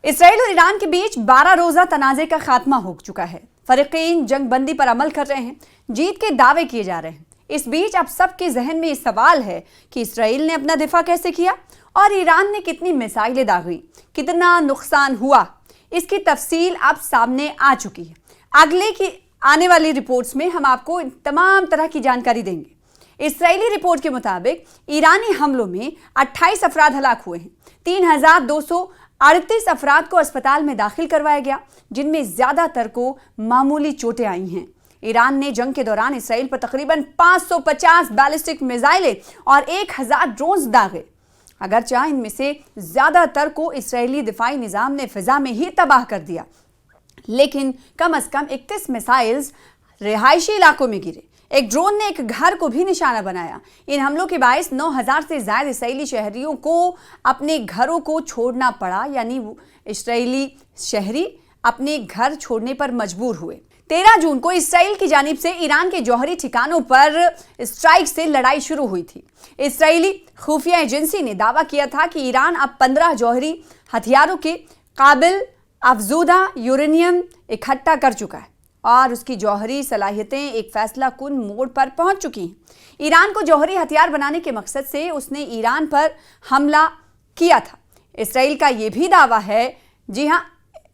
اسرائیل اور ایران کے بیچ 12 روزہ تنازع کا خاتمہ ہو چکا ہے۔ فریقین جنگ بندی پر عمل کر رہے ہیں، جیت کے دعوے کیے جا رہے ہیں۔ اس بیچ اب سب کے ذہن میں یہ سوال ہے کہ اسرائیل نے اپنا دفاع کیسے کیا اور ایران نے کتنی میزائلیں داغی، کتنا نقصان ہوا۔ اس کی تفصیل اب سامنے آ چکی ہے۔ آنے والی رپورٹس میں ہم آپ کو تمام طرح کی جانکاری دیں گے۔ اسرائیلی رپورٹ کے مطابق ایرانی حملوں میں 28 افراد ہلاک ہوئے ہیں۔ 3238 افراد کو اسپتال میں داخل کروایا گیا، جن میں زیادہ تر کو معمولی چوٹیں آئی ہیں۔ ایران نے جنگ کے دوران اسرائیل پر تقریباً 550 بیلسٹک میزائلیں اور 1000 ڈرونز داغے۔ اگرچہ ان میں سے زیادہ تر کو اسرائیلی دفاعی نظام نے فضا میں ہی تباہ کر دیا، لیکن کم از کم 31 میزائلز رہائشی علاقوں میں گرے۔ ایک ڈرون نے ایک گھر کو بھی نشانہ بنایا۔ ان حملوں کے باعث 9000 سے زائد اسرائیلی شہریوں کو اپنے گھروں کو چھوڑنا پڑا، یعنی اسرائیلی شہری اپنے گھر چھوڑنے پر مجبور ہوئے۔ 13 جون کو اسرائیل کی جانب سے ایران کے جوہری ٹھکانوں پر اسٹرائیک سے لڑائی شروع ہوئی تھی۔ اسرائیلی خفیہ ایجنسی نے دعویٰ کیا تھا کہ ایران اب 15 جوہری ہتھیاروں کے قابل افزودہ یورینیم اکٹھا کر چکا ہے اور اس کی جوہری صلاحیتیں ایک فیصلہ کن موڑ پر پہنچ چکی ہیں۔ ایران کو جوہری ہتھیار بنانے کے مقصد سے اس نے ایران پر حملہ کیا تھا۔ اسرائیل کا یہ بھی دعویٰ ہے، جی ہاں،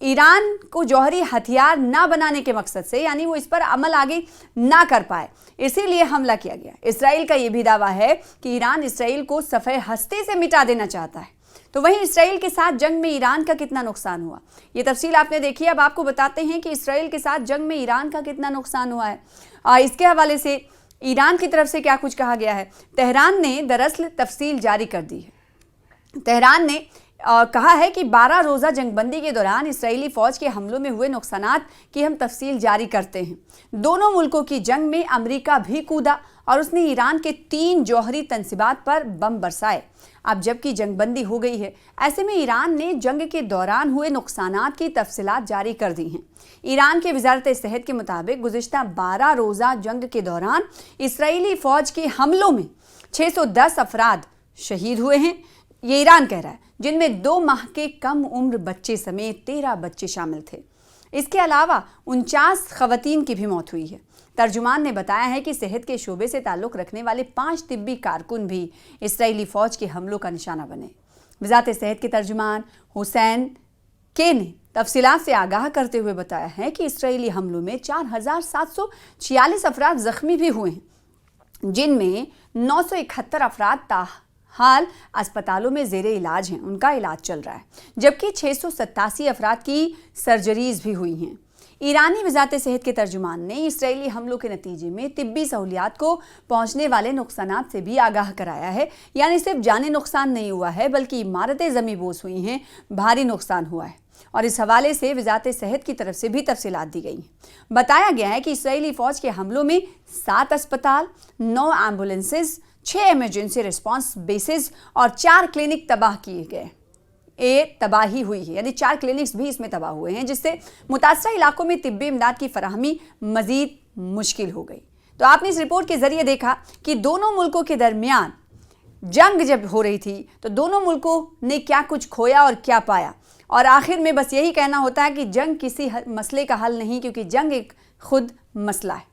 ایران کو جوہری ہتھیار نہ بنانے کے مقصد سے، یعنی وہ اس پر عمل آگے نہ کر پائے، اسی لیے حملہ کیا گیا۔ اسرائیل کا یہ بھی دعویٰ ہے کہ ایران اسرائیل کو صفحہ ہستی سے مٹا دینا چاہتا ہے۔ تو وہیں اسرائیل کے ساتھ جنگ میں ایران کا کتنا نقصان ہوا، یہ تفصیل آپ نے دیکھی۔ اب آپ کو بتاتے ہیں کہ اسرائیل کے ساتھ جنگ میں ایران کا کتنا نقصان ہوا ہے اور اس کے حوالے سے ایران کی طرف سے کیا کچھ کہا گیا ہے۔ تہران نے دراصل تفصیل جاری کر دی ہے۔ تہران نے کہا ہے کہ 12 روزہ جنگ بندی کے دوران اسرائیلی فوج کے حملوں میں ہوئے نقصانات کی ہم تفصیل جاری کرتے ہیں۔ دونوں ملکوں کی جنگ میں امریکہ بھی کودا اور اس نے ایران کے 3 جوہری تنصیبات پر بم برسائے۔ اب جب کہ جنگ بندی ہو گئی ہے، ایسے میں ایران نے جنگ کے دوران ہوئے نقصانات کی تفصیلات جاری کر دی ہیں۔ ایران کے وزارت صحت کے مطابق گزشتہ 12 روزہ جنگ کے دوران اسرائیلی فوج کے حملوں میں 610 افراد شہید ہوئے ہیں، یہ ایران کہہ رہا ہے، جن میں 2 ماہ کے کم عمر بچے سمیت 13 بچے شامل تھے۔ اس کے علاوہ 49 خواتین کی بھی موت ہوئی ہے۔ ترجمان نے بتایا ہے کہ صحت کے شعبے سے تعلق رکھنے والے 5 طبی کارکن بھی اسرائیلی فوج کے حملوں کا نشانہ بنے۔ وزارت صحت کے ترجمان حسین کے نے تفصیلات سے آگاہ کرتے ہوئے بتایا ہے کہ اسرائیلی حملوں میں 4746 افراد زخمی بھی ہوئے ہیں، جن میں 971 افراد حال اسپتالوں میں زیر علاج ہیں، ان کا علاج چل رہا ہے، جبکہ 687 افراد کی سرجریز بھی ہوئی ہیں۔ ایرانی وزارت صحت کے ترجمان نے اسرائیلی حملوں کے نتیجے میں طبی سہولیات کو پہنچنے والے نقصانات سے بھی آگاہ کرایا ہے، یعنی صرف جانی نقصان نہیں ہوا ہے بلکہ عمارتیں زمیں بوس ہوئی ہیں، بھاری نقصان ہوا ہے۔ اور اس حوالے سے وزارت صحت کی طرف سے بھی تفصیلات دی گئی ہیں۔ بتایا گیا ہے کہ اسرائیلی فوج کے حملوں میں 7 اسپتال، 9 ایمبولینسز، 6 ایمرجنسی ریسپانس بیسز اور 4 کلینک تباہ کیے گئے۔ تباہی ہوئی ہے، یعنی 4 کلینکس بھی اس میں تباہ ہوئے ہیں، جس سے متاثرہ علاقوں میں طبی امداد کی فراہمی مزید مشکل ہو گئی۔ تو آپ نے اس رپورٹ کے ذریعے دیکھا کہ دونوں ملکوں کے درمیان جنگ جب ہو رہی تھی تو دونوں ملکوں نے کیا کچھ کھویا اور کیا پایا، اور آخر میں بس یہی کہنا ہوتا ہے کہ جنگ کسی مسئلے کا حل نہیں، کیونکہ جنگ ایک خود مسئلہ ہے۔